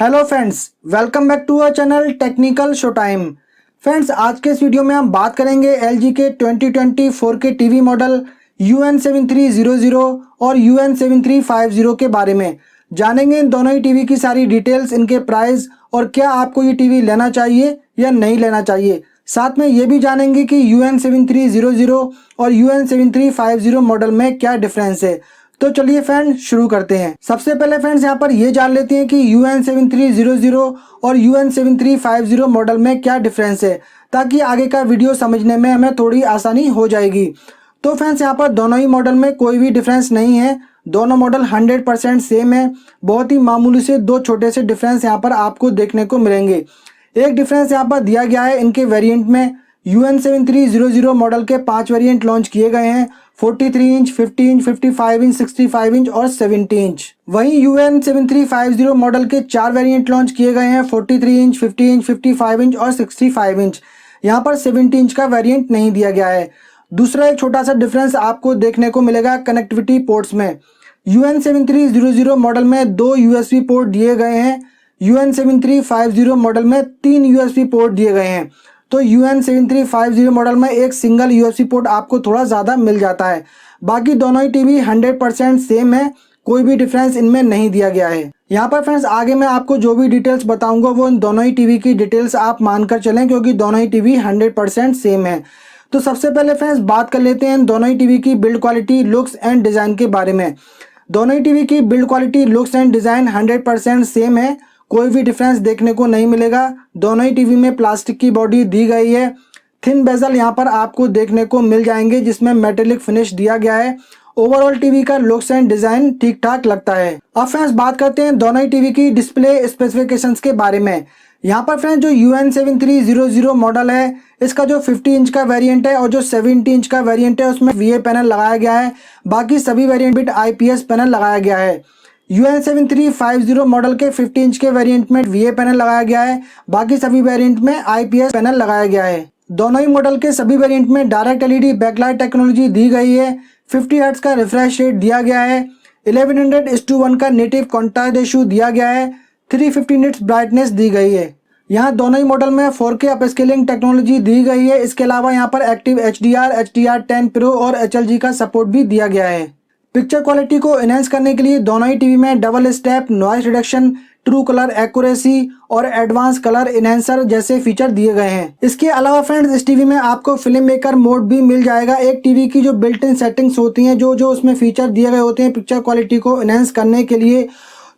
Hello friends, welcome back to our channel Technical Show Time. Friends, आज के इस video में हम बात करेंगे LG के 2020 4K टीवी मॉडल UN7300 और UN7350 के बारे में। जानेंगे इन दोनों ही टीवी की सारी डिटेल्स, इनके प्राइस और क्या आपको ये टीवी लेना चाहिए या नहीं लेना चाहिए। साथ में ये भी जानेंगे कि UN7300 और UN7350 मॉडल में क्या डिफरेंस है। तो चलिए फ्रेंड्स शुरू करते हैं। सबसे पहले फ्रेंड्स यहाँ पर ये जान लेते हैं कि UN7300 और UN7350 मॉडल में क्या डिफरेंस है, ताकि आगे का वीडियो समझने में हमें थोड़ी आसानी हो जाएगी। तो फ्रेंड्स यहाँ पर दोनों ही मॉडल में कोई भी डिफरेंस नहीं है, दोनों मॉडल 100% सेम है। बहुत ही मामूली से दो छोटे से डिफरेंस यहाँ पर आपको देखने को मिलेंगे। एक डिफरेंस यहाँ पर दिया गया है इनके वेरिएंट में। UN7300 मॉडल के 5 वेरिएंट लॉन्च किए गए हैं, 43 इंच, 50 इंच, 55 इंच, 65 इंच और 70 इंच। वहीं UN7350 मॉडल के 4 वेरिएंट लॉन्च किए गए हैं, 43 इंच, 50 इंच, 55 इंच और 65 इंच। यहाँ पर 70 इंच का वेरिएंट नहीं दिया गया है। दूसरा एक छोटा सा डिफरेंस आपको देखने को मिलेगा कनेक्टिविटी पोर्ट्स में। UN7300 मॉडल में 2 USB पोर्ट दिए गए हैं, UN7350 मॉडल में 3 USB पोर्ट दिए गए हैं। तो UN7350 मॉडल में एक सिंगल USB पोर्ट आपको थोड़ा ज़्यादा मिल जाता है। बाकी दोनों ही टीवी 100% सेम है, कोई भी डिफरेंस इनमें नहीं दिया गया है। यहाँ पर फ्रेंड्स आगे मैं आपको जो भी डिटेल्स बताऊंगा वो इन दोनों ही टीवी की डिटेल्स आप मानकर चलें, क्योंकि दोनों ही टीवी 100% सेम है। तो सबसे पहले फ्रेंड्स बात कर लेते हैं इन दोनों ही टीवी की build quality, looks and design के बारे में। दोनों ही टीवी की build quality, looks and design 100% same है, कोई भी डिफरेंस देखने को नहीं मिलेगा। दोनों ही टीवी में प्लास्टिक की बॉडी दी गई है, थिन बेजल यहाँ पर आपको देखने को मिल जाएंगे जिसमें मेटेलिक फिनिश दिया गया है। ओवरऑल टीवी का लुक्स एंड डिजाइन ठीक ठाक लगता है। अब फ्रेंड्स बात करते हैं दोनों ही टीवी की डिस्प्ले स्पेसिफिकेशंस के बारे में। यहाँ पर फ्रेंड्स जो UN7300 मॉडल है, इसका जो 50 इंच का वेरिएंट है और जो 70 इंच का वेरिएंट है उसमें VA पैनल लगाया गया है। बाकी सभी वेरिएंट में IPS पैनल लगाया गया है। UN7350 मॉडल के 50 इंच के वेरिएंट में VA पैनल लगाया गया है, बाकी सभी वेरिएंट में IPS पैनल लगाया गया है। दोनों ही मॉडल के सभी वेरिएंट में डायरेक्ट LED बैकलाइट टेक्नोलॉजी दी गई है, 50 हर्ट्ज का रिफ्रेश रेट दिया गया है, 1100:1 का नेटिव कॉन्ट्रास्ट रेशियो दिया गया है, 350 निट्स ब्राइटनेस दी गई है। यहाँ दोनों ही मॉडल में 4K अपस्केलिंग टेक्नोलॉजी दी गई है। इसके अलावा यहाँ पर एक्टिव HDR, HDR10 Pro और HLG का सपोर्ट भी दिया गया है। पिक्चर क्वालिटी को एनहेंस करने के लिए दोनों ही टीवी में double step, noise reduction, true colour accuracy और एडवांस कलर इनहेंसर जैसे फीचर दिए गए हैं। इसके अलावा फ्रेंड्स इस टीवी में आपको फिल्म मेकर मोड भी मिल जाएगा। एक टीवी की जो बिल्ट इन सेटिंग्स होती हैं, जो उसमें फीचर दिए गए होते हैं पिक्चर क्वालिटी को एनहेंस करने के लिए,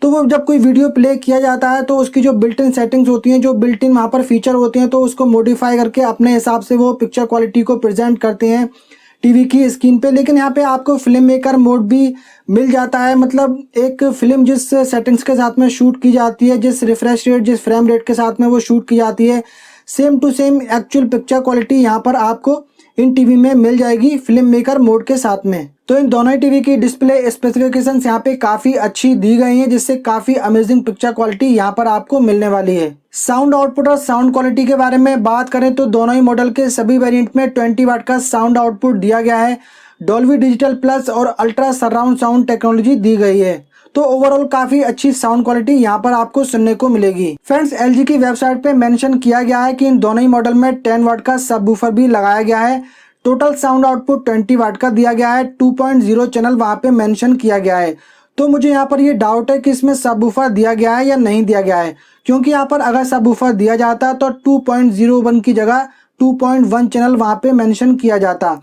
तो वो जब कोई वीडियो प्ले किया जाता है तो उसकी जो बिल्ट इन सेटिंग्स होती हैं, जो बिल्ट इन वहाँ पर फीचर होते हैं, तो उसको मॉडिफाई करके अपने हिसाब से वो पिक्चर क्वालिटी को प्रेजेंट करते हैं टीवी की स्क्रीन पे। लेकिन यहाँ पे आपको फिल्म मेकर मोड भी मिल जाता है, मतलब एक फिल्म जिस सेटिंग्स के साथ में शूट की जाती है, जिस रिफ्रेश रेट, जिस फ्रेम रेट के साथ में वो शूट की जाती है, same to same actual picture quality यहाँ पर आपको इन टीवी में मिल जाएगी फिल्म मेकर मोड के साथ में। तो इन दोनों ही टीवी की डिस्प्ले स्पेसिफिकेशंस यहाँ पे काफी अच्छी दी गई हैं, जिससे काफी अमेजिंग पिक्चर क्वालिटी यहाँ पर आपको मिलने वाली है। साउंड आउटपुट और साउंड क्वालिटी के बारे में बात करें तो दोनों ही मॉडल के सभी वेरिएंट में 20 वाट का साउंड आउटपुट दिया गया है। डॉल्बी डिजिटल प्लस और अल्ट्रा सराउंड साउंड टेक्नोलॉजी दी गई है। तो ओवरऑल काफी अच्छी साउंड क्वालिटी यहाँ पर आपको सुनने को मिलेगी। फ्रेंड्स LG की वेबसाइट पे मेंशन किया गया है कि इन दोनों ही मॉडल में 10 वाट का सबवूफर भी लगाया गया है। टोटल साउंड आउटपुट 20 वाट का दिया गया है, 2.0 चैनल वहाँ पे मेंशन किया गया है। तो मुझे यहाँ पर ये डाउट है कि इसमें सबवूफर दिया गया है या नहीं दिया गया है, क्योंकि यहाँ पर अगर सबवूफर दिया जाता तो 2.01 की जगह 2.1 चैनल वहाँ पे मेंशन किया जाता।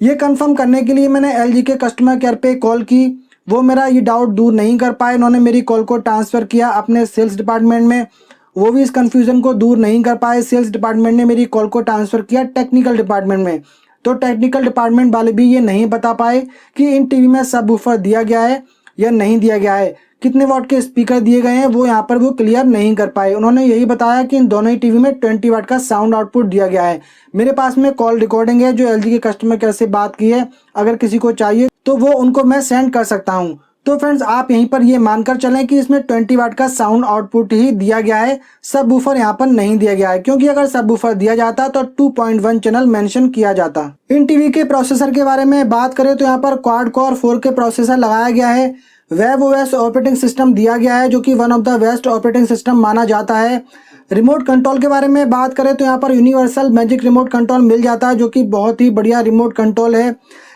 ये कंफर्म करने के लिए मैंने LG के कस्टमर केयर पे कॉल की, वो मेरा ये डाउट दूर नहीं कर पाए। उन्होंने मेरी कॉल को ट्रांसफ़र किया अपने सेल्स डिपार्टमेंट में, वो भी इस कन्फ्यूज़न को दूर नहीं कर पाए। सेल्स डिपार्टमेंट ने मेरी कॉल को ट्रांसफ़र किया टेक्निकल डिपार्टमेंट में, तो टेक्निकल डिपार्टमेंट वाले भी ये नहीं बता पाए कि इन टीवी में सबवूफर दिया गया है या नहीं दिया गया है, कितने वाट के स्पीकर दिए गए हैं वो यहाँ पर वो क्लियर नहीं कर पाए। उन्होंने यही बताया कि इन दोनों ही टीवी में 20 वाट का साउंड आउटपुट दिया गया है। मेरे पास में कॉल रिकॉर्डिंग है जो LG के कस्टमर केयर से बात की है, अगर किसी को चाहिए तो वो उनको मैं सेंड कर सकता हूँ। तो फ्रेंड्स आप यहीं पर ये मानकर चलें कि इसमें 20 वाट का साउंड आउटपुट ही दिया गया है, सबवूफर यहाँ पर नहीं दिया गया है, क्योंकि अगर सबवूफर दिया जाता तो 2.1 चैनल मेंशन किया जाता। इन टीवी के प्रोसेसर के बारे में बात करें तो यहाँ पर क्वाड कोर 4K प्रोसेसर लगाया गया है। वेब ओएस ऑपरेटिंग सिस्टम दिया गया है, जो कि one of the best operating system माना जाता है। रिमोट कंट्रोल के बारे में बात करें तो यहाँ पर यूनिवर्सल मैजिक रिमोट कंट्रोल मिल जाता है, जो कि बहुत ही बढ़िया रिमोट कंट्रोल है।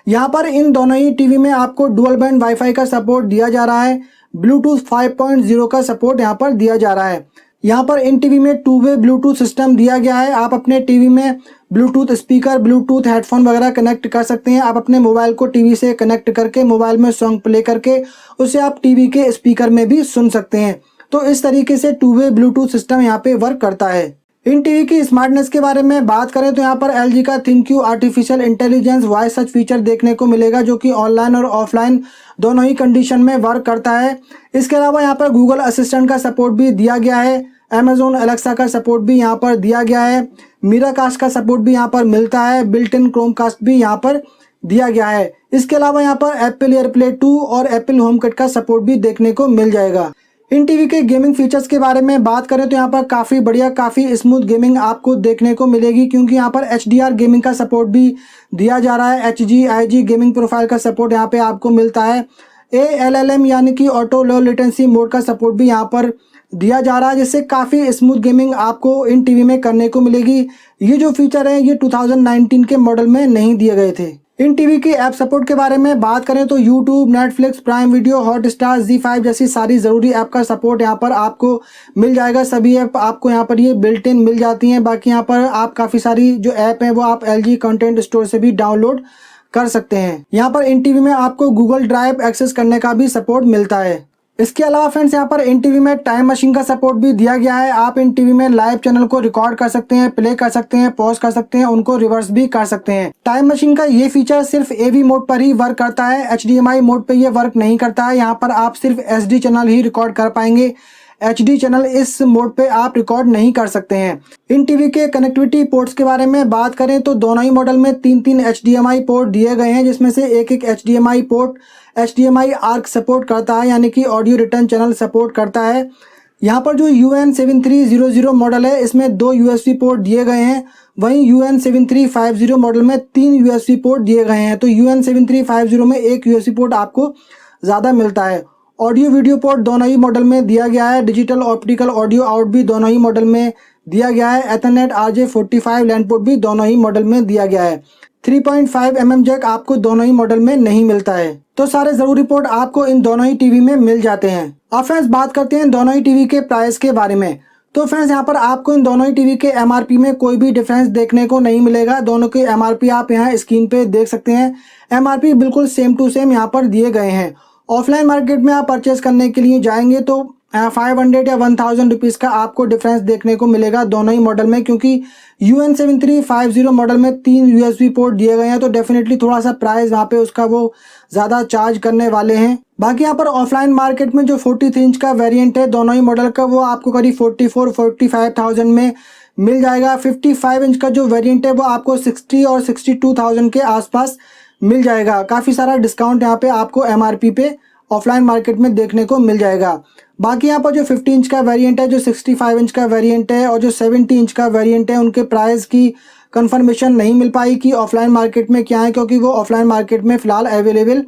यहाँ पर इन दोनों ही टीवी में आपको डुअल बैंड वाईफाई का सपोर्ट दिया जा रहा है, ब्लूटूथ 5.0 का सपोर्ट यहाँ पर दिया जा रहा है। यहाँ पर इन टीवी में 2-वे ब्लूटूथ सिस्टम दिया गया है। आप अपने टीवी में ब्लूटूथ स्पीकर, ब्लूटूथ हेडफोन वगैरह कनेक्ट कर सकते हैं। आप अपने मोबाइल को टीवी से कनेक्ट करके मोबाइल में सॉन्ग प्ले करके उसे आप टीवी के स्पीकर में भी सुन सकते हैं। तो इस तरीके से 2-वे ब्लूटूथ सिस्टम यहाँ पे वर्क करता है। इन टीवी की स्मार्टनेस के बारे में बात करें तो यहाँ पर LG का ThinQ artificial intelligence voice search feature देखने को मिलेगा, जो कि ऑनलाइन और ऑफलाइन दोनों ही कंडीशन में वर्क करता है। इसके अलावा यहाँ पर गूगल असिस्टेंट का सपोर्ट भी दिया गया है, Amazon एलेक्सा का सपोर्ट भी यहाँ पर दिया गया है, मिराकास्ट का सपोर्ट भी यहाँ पर मिलता है, बिल्ट इन क्रोमकास्ट भी यहाँ पर दिया गया है। इसके अलावा यहाँ पर एप्पल एयरप्ले 2 और एप्पल होम किट का सपोर्ट भी देखने को मिल जाएगा। इन टीवी के गेमिंग फीचर्स के बारे में बात करें तो यहाँ पर काफ़ी बढ़िया, काफ़ी स्मूथ गेमिंग आपको देखने को मिलेगी, क्योंकि यहाँ पर HDR गेमिंग का सपोर्ट भी दिया जा रहा है। HG गेमिंग प्रोफाइल का सपोर्ट यहाँ पे आपको मिलता है। ALLM यानी कि ऑटो लो लेटेंसी मोड का सपोर्ट भी यहाँ पर दिया जा रहा है, जिससे काफ़ी स्मूथ गेमिंग आपको इन टीवी में करने को मिलेगी। ये जो फीचर है ये 2019 के मॉडल में नहीं दिए गए थे। इन टीवी की ऐप सपोर्ट के बारे में बात करें तो YouTube, Netflix, prime video, Hotstar, ZEE5 जैसी सारी ज़रूरी ऐप का सपोर्ट यहाँ पर आपको मिल जाएगा। सभी ऐप आपको यहाँ पर ये बिल्ट इन मिल जाती हैं। बाकी यहाँ पर आप काफ़ी सारी जो ऐप हैं वो आप LG कंटेंट स्टोर से भी डाउनलोड कर सकते हैं। यहाँ पर इन टीवी में आपको गूगल ड्राइव एक्सेस करने का भी सपोर्ट मिलता है। इसके अलावा फ्रेंड्स यहाँ पर इन टीवी में टाइम मशीन का सपोर्ट भी दिया गया है। आप इन टीवी में लाइव चैनल को रिकॉर्ड कर सकते हैं, प्ले कर सकते हैं, पॉज कर सकते हैं, उनको रिवर्स भी कर सकते हैं। टाइम मशीन का ये फीचर सिर्फ AV मोड पर ही वर्क करता है, HDMI मोड पे ये वर्क नहीं करता है। यहाँ पर आप सिर्फ SD चैनल ही रिकॉर्ड कर पाएंगे, HD चैनल इस मोड पे आप रिकॉर्ड नहीं कर सकते हैं। इन टीवी के कनेक्टिविटी पोर्ट्स के बारे में बात करें तो दोनों ही मॉडल में 3-3 HDMI पोर्ट दिए गए हैं, जिसमें से एक HDMI port HDMI arc support करता है, यानी कि ऑडियो रिटर्न चैनल सपोर्ट करता है। यहाँ पर जो UN7300 मॉडल है इसमें 2 USB पोर्ट दिए गए हैं, वहीं UN7350 मॉडल में 3 USB पोर्ट दिए गए हैं। तो UN7350 में 1 USB पोर्ट आपको ज़्यादा मिलता है। ऑडियो वीडियो पोर्ट दोनों ही मॉडल में दिया गया है। डिजिटल ऑप्टिकल ऑडियो आउट भी दोनों ही मॉडल में दिया गया है। एथरनेट RJ45 लैन पोर्ट भी दोनों ही मॉडल में दिया गया है। 3.5 mm जैक आपको दोनों ही मॉडल में नहीं मिलता है। तो सारे जरूरी पोर्ट आपको इन दोनों ही टीवी में मिल जाते हैं। अब फ्रेंड्स बात करते हैं दोनों ही टीवी के प्राइस के बारे में। तो फ्रेंड्स यहाँ पर आपको इन दोनों ही टीवी के MRP में कोई भी डिफरेंस देखने को नहीं मिलेगा। दोनों के MRP आप यहाँ स्क्रीन पे देख सकते हैं। MRP बिल्कुल सेम टू सेम यहाँ पर दिए गए हैं। ऑफलाइन मार्केट में आप परचेज करने के लिए जाएंगे तो 500 या 1000 रुपीज़ का आपको डिफरेंस देखने को मिलेगा दोनों ही मॉडल में, क्योंकि UN7350 मॉडल में 3 USB पोर्ट दिए गए हैं। तो डेफिनेटली थोड़ा सा प्राइस यहाँ पे उसका वो ज़्यादा चार्ज करने वाले हैं। बाकी यहाँ पर ऑफलाइन मार्केट में जो 43 इंच का वेरिएंट है दोनों ही मॉडल का, वो आपको करीब 44-45,000 में मिल जाएगा। 55 इंच का जो वेरिएंट है वो आपको 60 और 62,000 के आसपास मिल जाएगा। काफ़ी सारा डिस्काउंट यहाँ पे आपको MRP पे ऑफलाइन मार्केट में देखने को मिल जाएगा। बाकी यहाँ पर जो 50 इंच का वेरिएंट है, जो 65 इंच का वेरिएंट है और जो 70 इंच का वेरिएंट है, उनके प्राइस की कंफर्मेशन नहीं मिल पाई कि ऑफलाइन मार्केट में क्या है, क्योंकि वो ऑफलाइन मार्केट में फ़िलहाल अवेलेबल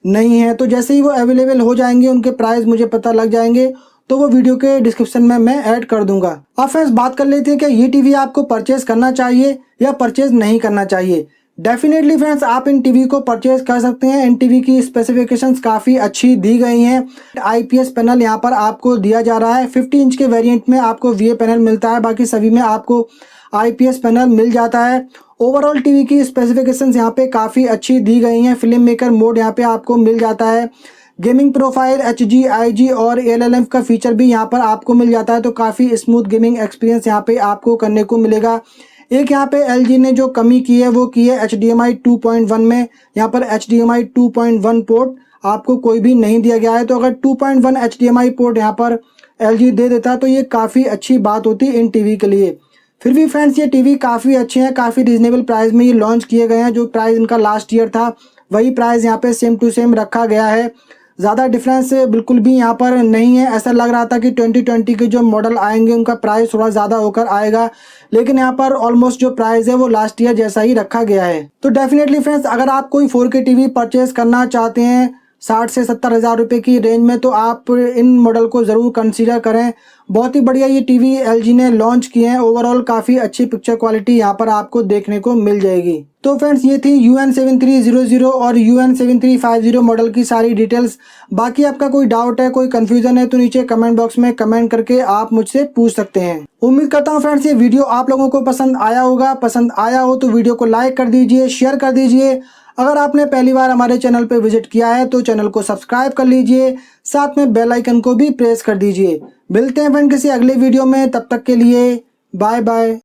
नहीं है। तो जैसे ही वो अवेलेबल हो जाएंगे, उनके प्राइस मुझे पता लग जाएंगे तो वो वीडियो के डिस्क्रिप्शन में मैं ऐड कर दूंगा। अब फ्रेंड्स बात कर लेते हैं कि ये टीवी आपको परचेज करना चाहिए या परचेज नहीं करना चाहिए। डेफिनेटली फ्रेंड्स आप इन टीवी को परचेज कर सकते हैं। इन टीवी की स्पेसिफिकेशंस काफ़ी अच्छी दी गई हैं। IPS पैनल यहाँ पर आपको दिया जा रहा है। 50 इंच के वेरिएंट में आपको VA पैनल मिलता है, बाकी सभी में आपको IPS पैनल मिल जाता है। ओवरऑल टीवी की स्पेसिफिकेशंस यहाँ पे काफ़ी अच्छी दी गई हैं। फिल्म मेकर मोड यहाँ पे आपको मिल जाता है। गेमिंग प्रोफाइल HG, IG और ALLM का फीचर भी यहाँ पर आपको मिल जाता है। तो काफ़ी स्मूथ गेमिंग एक्सपीरियंस यहाँ पे आपको करने को मिलेगा। एक यहाँ पे LG ने जो कमी की है वो की है HDMI 2.1 में। यहाँ पर HDMI 2.1 पोर्ट आपको कोई भी नहीं दिया गया है। तो अगर 2.1 HDMI पोर्ट यहाँ पर LG दे देता तो ये काफ़ी अच्छी बात होती इन टीवी के लिए। फिर भी फ्रेंड्स ये टीवी काफ़ी अच्छे हैं, काफ़ी रीजनेबल प्राइस में ये लॉन्च किए गए हैं। जो प्राइस इनका लास्ट ईयर था वही प्राइस यहाँ पे सेम टू सेम रखा गया है। ज़्यादा डिफरेंस बिल्कुल भी यहाँ पर नहीं है। ऐसा लग रहा था कि 2020 के जो मॉडल आएंगे उनका प्राइस थोड़ा ज़्यादा होकर आएगा, लेकिन यहाँ पर ऑलमोस्ट जो प्राइस है वो लास्ट ईयर जैसा ही रखा गया है। तो डेफिनेटली फ्रेंड्स अगर आप कोई 4K टीवी परचेज करना चाहते हैं, 60 से 70 हज़ार रुपये की रेंज में, तो आप इन मॉडल को ज़रूर कंसीडर करें। बहुत ही बढ़िया ये टीवी एलजी ने लॉन्च किए हैं। ओवरऑल काफ़ी अच्छी पिक्चर क्वालिटी यहाँ पर आपको देखने को मिल जाएगी। तो फ्रेंड्स ये थी UN7300 और UN7350 मॉडल की सारी डिटेल्स। बाकी आपका कोई डाउट है, कोई कन्फ्यूज़न है तो नीचे कमेंट बॉक्स में कमेंट करके आप मुझसे पूछ सकते हैं। उम्मीद करता हूँ फ्रेंड्स ये वीडियो आप लोगों को पसंद आया होगा। पसंद आया हो तो वीडियो को लाइक कर दीजिए, शेयर कर दीजिए। अगर आपने पहली बार हमारे चैनल पर विजिट किया है तो चैनल को सब्सक्राइब कर लीजिए, साथ में बेल आइकन को भी प्रेस कर दीजिए। मिलते हैं फ्रेंड किसी अगले वीडियो में, तब तक के लिए बाय बाय।